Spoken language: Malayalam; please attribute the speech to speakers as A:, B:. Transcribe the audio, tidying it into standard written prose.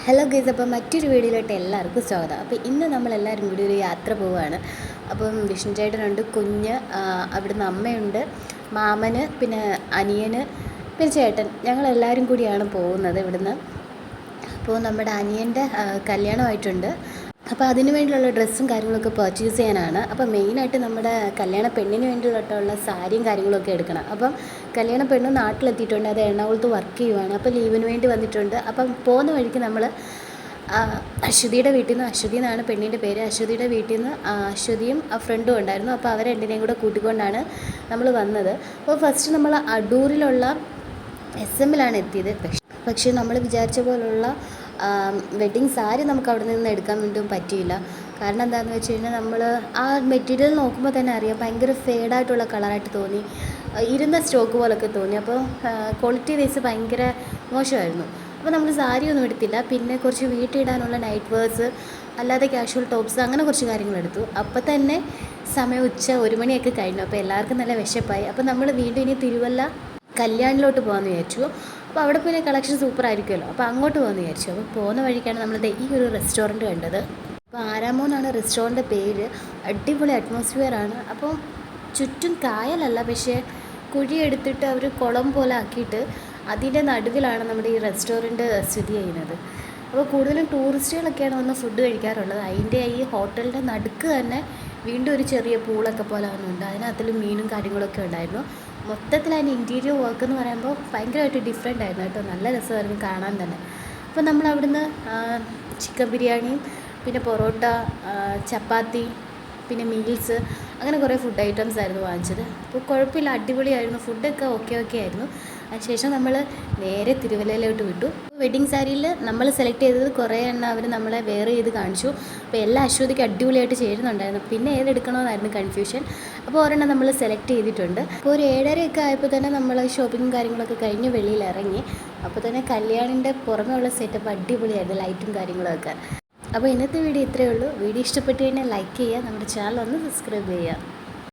A: ഹലോ ഗൈസ്, അപ്പോൾ മറ്റൊരു വീഡിയോയിലോട്ട് എല്ലാവർക്കും സ്വാഗതം. അപ്പോൾ ഇന്ന് നമ്മളെല്ലാവരും കൂടി ഒരു യാത്ര പോവുകയാണ്. അപ്പം വിഷ്ണു ചേട്ടനുണ്ട്, കുഞ്ഞ്, അവിടുന്ന് അമ്മയുണ്ട്, മാമന്, പിന്നെ അനിയന്, പിന്നെ ചേട്ടൻ, ഞങ്ങളെല്ലാവരും കൂടിയാണ് പോകുന്നത് ഇവിടുന്ന്. അപ്പോൾ നമ്മുടെ അനിയൻ്റെ കല്യാണമായിട്ടുണ്ട്. അപ്പോൾ അതിന് വേണ്ടിയുള്ള ഡ്രസ്സും കാര്യങ്ങളൊക്കെ പർച്ചേസ് ചെയ്യാനാണ്. അപ്പോൾ മെയിനായിട്ട് നമ്മുടെ കല്യാണ പെണ്ണിന് വേണ്ടിയിട്ടുള്ള സാരിയും കാര്യങ്ങളൊക്കെ എടുക്കണം. അപ്പം കല്യാണ പെണ്ണ് നാട്ടിലെത്തിയിട്ടുണ്ട്, അത് എറണാകുളത്ത് വർക്ക് ചെയ്യുവാണ്. അപ്പോൾ ലീവിന് വേണ്ടി വന്നിട്ടുണ്ട്. അപ്പം പോകുന്ന വഴിക്ക് നമ്മൾ അശ്വതിയുടെ വീട്ടിൽ നിന്ന്, അശ്വതി എന്നാണ് പെണ്ണിൻ്റെ പേര്, അശ്വതിയുടെ വീട്ടിൽ നിന്ന് അശ്വതിയും ഫ്രണ്ടും ഉണ്ടായിരുന്നു. അപ്പോൾ അവർ രണ്ടിനെയും കൂടെ കൂട്ടിക്കൊണ്ടാണ് നമ്മൾ വന്നത്. അപ്പോൾ ഫസ്റ്റ് നമ്മൾ അടൂരിലുള്ള SM-ലാണ് എത്തിയത്. പക്ഷേ നമ്മൾ വിചാരിച്ച പോലുള്ള വെഡ്ഡിങ് സാരി നമുക്ക് അവിടെ നിന്ന് എടുക്കാൻ വേണ്ടിയും പറ്റിയില്ല. കാരണം എന്താണെന്ന് വെച്ച് കഴിഞ്ഞാൽ നമ്മൾ ആ മെറ്റീരിയൽ നോക്കുമ്പോൾ തന്നെ അറിയാം, ഭയങ്കര ഫേഡായിട്ടുള്ള കളറായിട്ട് തോന്നി, ഇരുന്ന സ്റ്റോക്ക് പോലൊക്കെ തോന്നി. അപ്പോൾ ക്വാളിറ്റി വൈസ് ഭയങ്കര മോശമായിരുന്നു. അപ്പോൾ നമ്മൾ സാരി ഒന്നും എടുത്തില്ല. പിന്നെ കുറച്ച് വീട്ടിലിടാനുള്ള നൈറ്റ് വെയർസ്, അല്ലാതെ കാഷ്വൽ ടോപ്സ്, അങ്ങനെ കുറച്ച് കാര്യങ്ങളെടുത്തു. അപ്പോൾ തന്നെ സമയം ഉച്ച 1 മണിയൊക്കെ കഴിഞ്ഞു. അപ്പോൾ എല്ലാവർക്കും നല്ല വിശപ്പായി. അപ്പോൾ നമ്മൾ വീണ്ടും ഇനി തിരുവല്ല കല്യാണിലോട്ട് പോകാമെന്ന് വിചാരിച്ചു. അപ്പോൾ അവിടെ പിന്നെ കളക്ഷൻ സൂപ്പർ ആയിരിക്കുമല്ലോ, അപ്പോൾ അങ്ങോട്ട് പോകാമെന്ന് വിചാരിച്ചു. അപ്പോൾ പോകുന്ന വഴിക്കാണ് നമ്മളിത് ഈ ഒരു റെസ്റ്റോറൻറ്റ് കണ്ടത്. അപ്പോൾ ആരാമോ എന്നാണ് റെസ്റ്റോറൻറ്റ് പേര്. അടിപൊളി അറ്റ്മോസ്ഫിയറാണ്. അപ്പോൾ ചുറ്റും കായലല്ല, പക്ഷേ കുഴിയെടുത്തിട്ട് അവർ കുളം പോലെ ആക്കിയിട്ട് അതിൻ്റെ നടുവിലാണ് നമ്മുടെ ഈ റെസ്റ്റോറൻറ്റ് സ്ഥിതി ചെയ്യുന്നത്. അപ്പോൾ കൂടുതലും ടൂറിസ്റ്റുകളൊക്കെയാണ് വന്ന് ഫുഡ് കഴിക്കാറുള്ളത്. അതിൻ്റെ ഈ ഹോട്ടലിൻ്റെ നടുക്ക് തന്നെ വീണ്ടും ഒരു ചെറിയ പൂളൊക്കെ പോലെ വന്നുണ്ട്. അതിനകത്തിൽ മീനും കാര്യങ്ങളൊക്കെ ഉണ്ടായിരുന്നു. മൊത്തത്തിൽ അതിൻ്റെ ഇൻറ്റീരിയർ വർക്ക് എന്ന് പറയുമ്പോൾ ഭയങ്കരമായിട്ട് ഡിഫറെൻ്റ് ആയിരുന്നു കേട്ടോ. നല്ല രസമായിരുന്നു കാണാൻ തന്നെ. അപ്പോൾ നമ്മൾ അവിടുന്ന് ചിക്കൻ ബിരിയാണിയും, പിന്നെ പൊറോട്ട, ചപ്പാത്തി, പിന്നെ മീൽസ്, അങ്ങനെ കുറേ ഫുഡ് ഐറ്റംസ് ആയിരുന്നു വാങ്ങിച്ചത്. അപ്പോൾ കുഴപ്പമില്ല, അടിപൊളിയായിരുന്നു. ഫുഡൊക്കെ ഓക്കെ ആയിരുന്നു. അതിനുശേഷം നമ്മൾ നേരെ തിരുവല്ലയിലോട്ട് വിട്ടു. വെഡ്ഡിങ് സാരിയിൽ നമ്മൾ സെലക്ട് ചെയ്തത് കുറേ എണ്ണം അവർ നമ്മളെ വെയർ ചെയ്ത് കാണിച്ചു. അപ്പോൾ എല്ലാ അശ്വതിക്ക് അടിപൊളിയായിട്ട് ചേരുന്നുണ്ടായിരുന്നു. പിന്നെ ഏതെടുക്കണമെന്നായിരുന്നു കൺഫ്യൂഷൻ. അപ്പോൾ ഒരെണ്ണം നമ്മൾ സെലക്ട് ചെയ്തിട്ടുണ്ട്. അപ്പോൾ ഒരു 7:30 ആയപ്പോൾ തന്നെ നമ്മൾ ഷോപ്പിങ്ങും കാര്യങ്ങളൊക്കെ കഴിഞ്ഞ് വെളിയിൽ ഇറങ്ങി. അപ്പോൾ തന്നെ കല്യാണിൻ്റെ പുറമേ ഉള്ള സെറ്റപ്പ് അടിപൊളിയായിരുന്നു, ലൈറ്റും കാര്യങ്ങളൊക്കെ. അപ്പോൾ ഇന്നത്തെ വീഡിയോ ഇത്രയേ ഉള്ളൂ. വീഡിയോ ഇഷ്ടപ്പെട്ട് കഴിഞ്ഞാൽ ലൈക്ക് ചെയ്യുക, നമ്മുടെ ചാനൽ ഒന്ന് സബ്സ്ക്രൈബ് ചെയ്യുക.